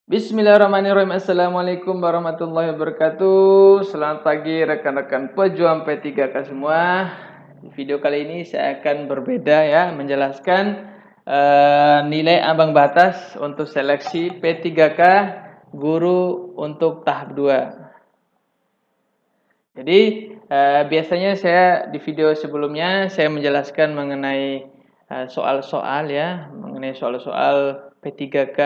Bismillahirrahmanirrahim. Assalamualaikum warahmatullahi wabarakatuh. Selamat pagi rekan-rekan pejuang P3K semua. Di video kali ini saya akan berbeda ya, menjelaskan nilai ambang batas untuk seleksi P3K guru untuk tahap 2. Jadi biasanya saya di video sebelumnya saya menjelaskan mengenai soal-soal ya, mengenai soal-soal P3K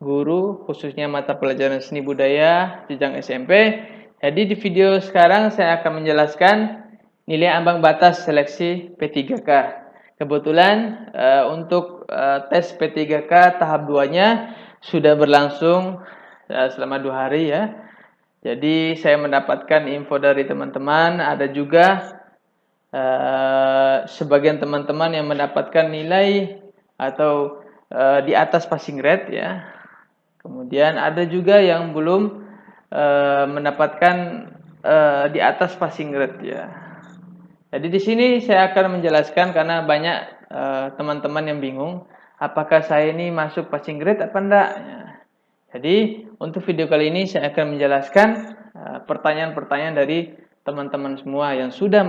guru khususnya mata pelajaran seni budaya jenjang SMP. Jadi di video sekarang saya akan menjelaskan nilai ambang batas seleksi P3K. Kebetulan untuk tes P3K tahap 2-nya sudah berlangsung selama 2 hari ya. Jadi saya mendapatkan info dari teman-teman, ada juga sebagian teman-teman yang mendapatkan nilai atau di atas passing grade ya. Kemudian ada juga yang belum mendapatkan di atas passing grade ya. Jadi di sini saya akan menjelaskan karena banyak teman-teman yang bingung, apakah saya ini masuk passing grade apa enggak ya. Jadi untuk video kali ini saya akan menjelaskan pertanyaan-pertanyaan dari teman-teman semua yang sudah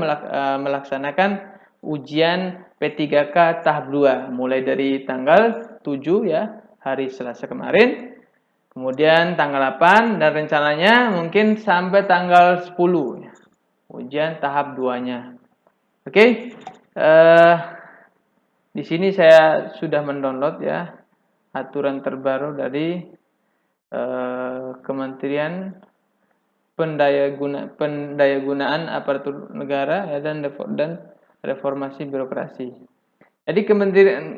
melaksanakan ujian P3K tahap 2 mulai dari tanggal 7 ya, hari Selasa kemarin. Kemudian tanggal 8 dan rencananya mungkin sampai tanggal 10 ya, ujian tahap 2-nya. Oke. Di sini saya sudah mendownload ya aturan terbaru dari Kementerian Pendayagunaan Aparatur Negara ya, dan Reformasi Birokrasi. Jadi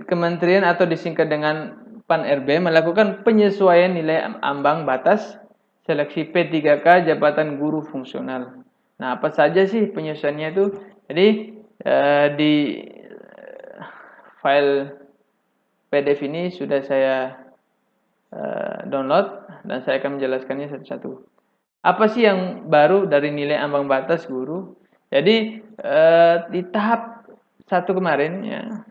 kementerian atau disingkat dengan PAN-RB melakukan penyesuaian nilai ambang batas seleksi P3K jabatan guru fungsional. Nah, apa saja sih penyesuaiannya itu? Jadi di file PDF ini sudah saya download dan saya akan menjelaskannya satu-satu. Apa sih yang baru dari nilai ambang batas guru? Jadi di tahap 1 kemarin ya,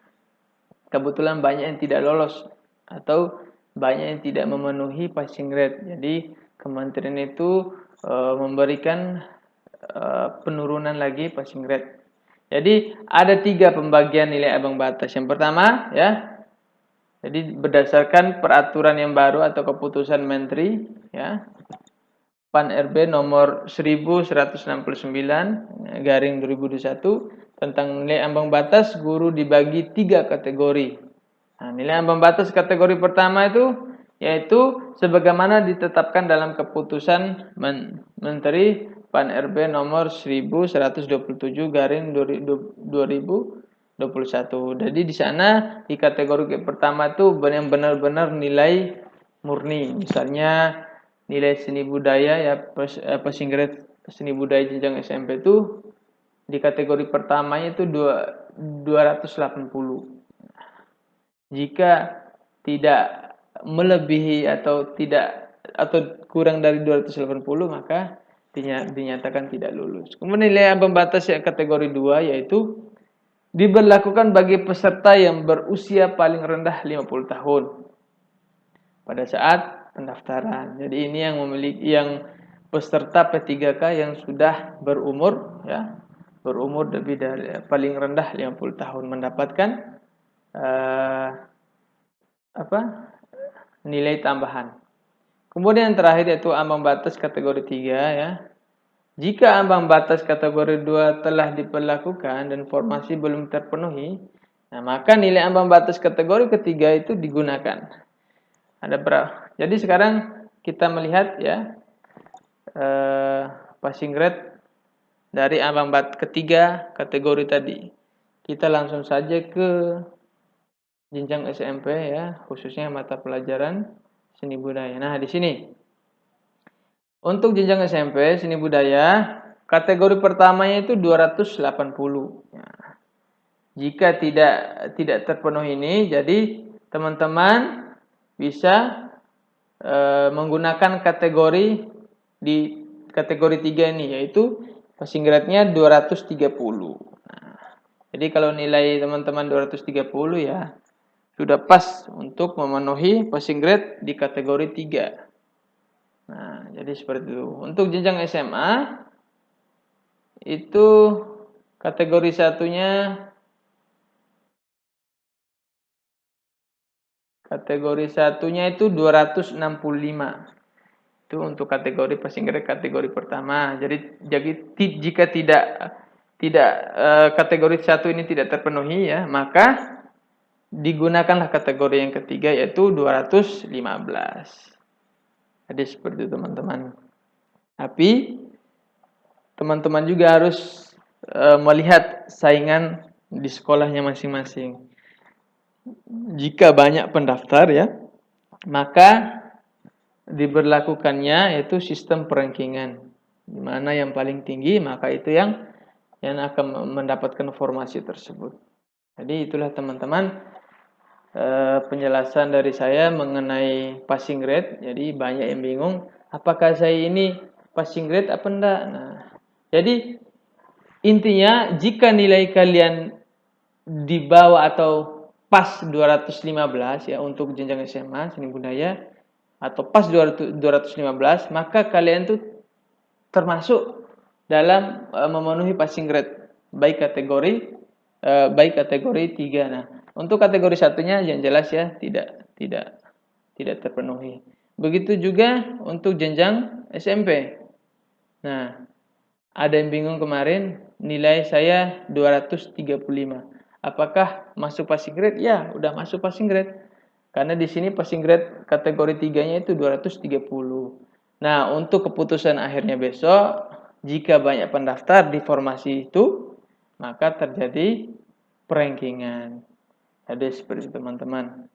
kebetulan banyak yang tidak lolos atau banyak yang tidak memenuhi passing grade. Jadi kementerian itu memberikan penurunan lagi passing grade. Jadi ada 3 pembagian nilai ambang batas. Yang pertama ya, jadi berdasarkan peraturan yang baru atau keputusan Menteri ya, PAN-RB nomor 1169 garing 2021 tentang nilai ambang batas guru dibagi 3 kategori. Nah, nilai ambang batas kategori pertama itu yaitu sebagaimana ditetapkan dalam keputusan Menteri PAN-RB nomor 1127 garing 2021. Jadi di sana di kategori pertama itu benar-benar nilai murni. Misalnya nilai seni budaya ya, passing grade seni budaya jenjang SMP itu di kategori pertamanya itu 280. Jika tidak melebihi atau kurang dari 280 maka dinyatakan tidak lulus. Kemudian nilai ambang batas yang kategori 2 yaitu diberlakukan bagi peserta yang berusia paling rendah 50 tahun pada saat pendaftaran. Jadi ini yang peserta P3K yang sudah berumur ya, berumur lebih dari paling rendah 50 tahun mendapatkan nilai tambahan. Kemudian yang terakhir yaitu ambang batas kategori 3 ya. Jika ambang batas kategori 2 telah diberlakukan dan formasi belum terpenuhi, nah maka nilai ambang batas kategori ketiga itu digunakan. Ada berapa? Jadi sekarang kita melihat ya passing grade dari ambang batas ketiga kategori tadi. Kita langsung saja ke jenjang SMP ya, khususnya mata pelajaran seni budaya. Nah, di sini untuk jenjang SMP seni budaya kategori pertamanya itu 280. Nah, jika tidak terpenuhi ini, jadi teman-teman bisa menggunakan kategori di kategori 3 ini, yaitu passing grade-nya 230. Nah, jadi kalau nilai teman-teman 230 ya sudah pas untuk memenuhi passing grade di kategori 3. Nah, jadi seperti itu. Untuk jenjang SMA itu kategori satunya itu 265. Itu untuk kategori passing grade kategori pertama. Jadi jika tidak kategori satu ini tidak terpenuhi ya, maka digunakanlah kategori yang ketiga yaitu 215. Jadi seperti itu teman-teman. Tapi teman-teman juga harus melihat saingan di sekolahnya masing-masing. Jika banyak pendaftar ya, maka diberlakukannya yaitu sistem perankingan. Di mana yang paling tinggi maka itu yang akan mendapatkan formasi tersebut. Jadi itulah teman-teman penjelasan dari saya mengenai passing grade. Jadi banyak yang bingung, apakah saya ini passing grade apa enggak? Nah, jadi intinya jika nilai kalian di bawah atau pas 215 ya untuk jenjang SMA seni budaya atau pas 215, maka kalian tuh termasuk dalam memenuhi passing grade baik kategori 3. Nah, untuk kategori satunya yang jelas ya tidak terpenuhi. Begitu juga untuk jenjang SMP. Nah, ada yang bingung kemarin, nilai saya 235. Apakah masuk passing grade? Ya, udah masuk passing grade. Karena di sini passing grade kategori 3-nya itu 230. Nah, untuk keputusan akhirnya besok, jika banyak pendaftar di formasi itu, maka terjadi perankingan. Jadi seperti itu teman-teman.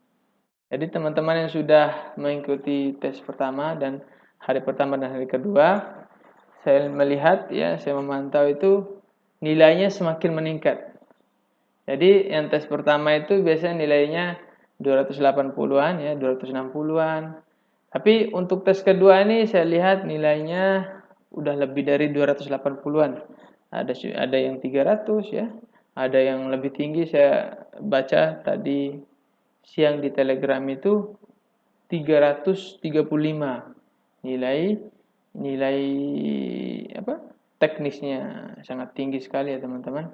Jadi teman-teman yang sudah mengikuti tes pertama dan hari pertama dan hari kedua, saya melihat ya, saya memantau itu nilainya semakin meningkat. Jadi yang tes pertama itu biasanya nilainya 280-an ya, 260-an. Tapi untuk tes kedua ini saya lihat nilainya udah lebih dari 280-an. Ada yang 300 ya. Ada yang lebih tinggi, saya baca tadi siang di Telegram itu 335 nilai apa? Teknisnya sangat tinggi sekali ya teman-teman.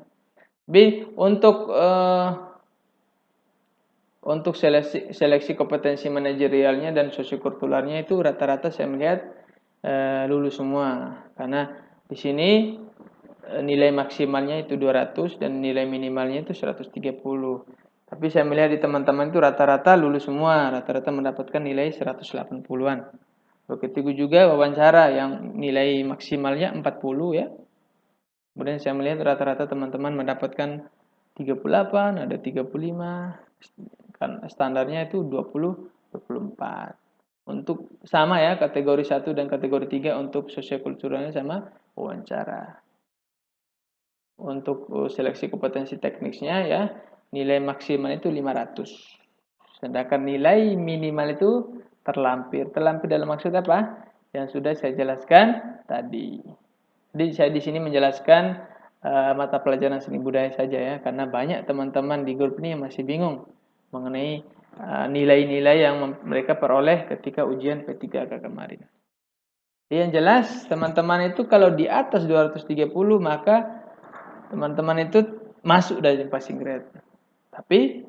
Untuk seleksi kompetensi manajerialnya dan sosiokulturalnya itu rata-rata saya melihat lulus semua. Karena di sini nilai maksimalnya itu 200 dan nilai minimalnya itu 130. Tapi saya melihat di teman-teman itu rata-rata lulus semua, rata-rata mendapatkan nilai 180-an. Begitu juga wawancara yang nilai maksimalnya 40 ya. Kemudian saya melihat rata-rata teman-teman mendapatkan 38, ada 35. Kan standarnya itu 20, 24. Untuk sama ya, kategori 1 dan kategori 3 untuk sosiokulturalnya sama wawancara. Untuk seleksi kompetensi teknisnya ya, nilai maksimal itu 500. Sedangkan nilai minimal itu terlampir. Terlampir dalam maksud apa? Yang sudah saya jelaskan tadi. Jadi saya di sini menjelaskan mata pelajaran seni budaya saja ya, karena banyak teman-teman di grup ini yang masih bingung mengenai nilai-nilai yang mereka peroleh ketika ujian P3K kemarin. Jadi yang jelas teman-teman itu kalau di atas 230 maka teman-teman itu masuk dari passing grade. Tapi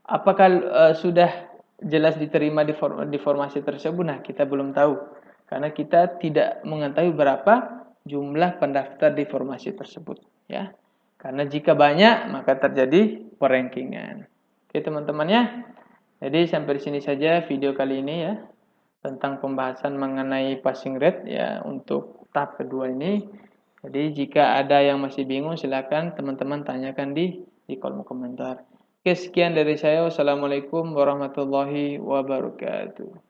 apakah sudah jelas diterima di formasi tersebut? Nah, kita belum tahu karena kita tidak mengetahui berapa jumlah pendaftar di formasi tersebut ya. Karena jika banyak maka terjadi perankingan. Oke teman-teman ya. Jadi sampai di sini saja video kali ini ya tentang pembahasan mengenai passing grade ya untuk tahap kedua ini. Jadi jika ada yang masih bingung silakan teman-teman tanyakan di kolom komentar. Oke, sekian dari saya. Wassalamualaikum warahmatullahi wabarakatuh.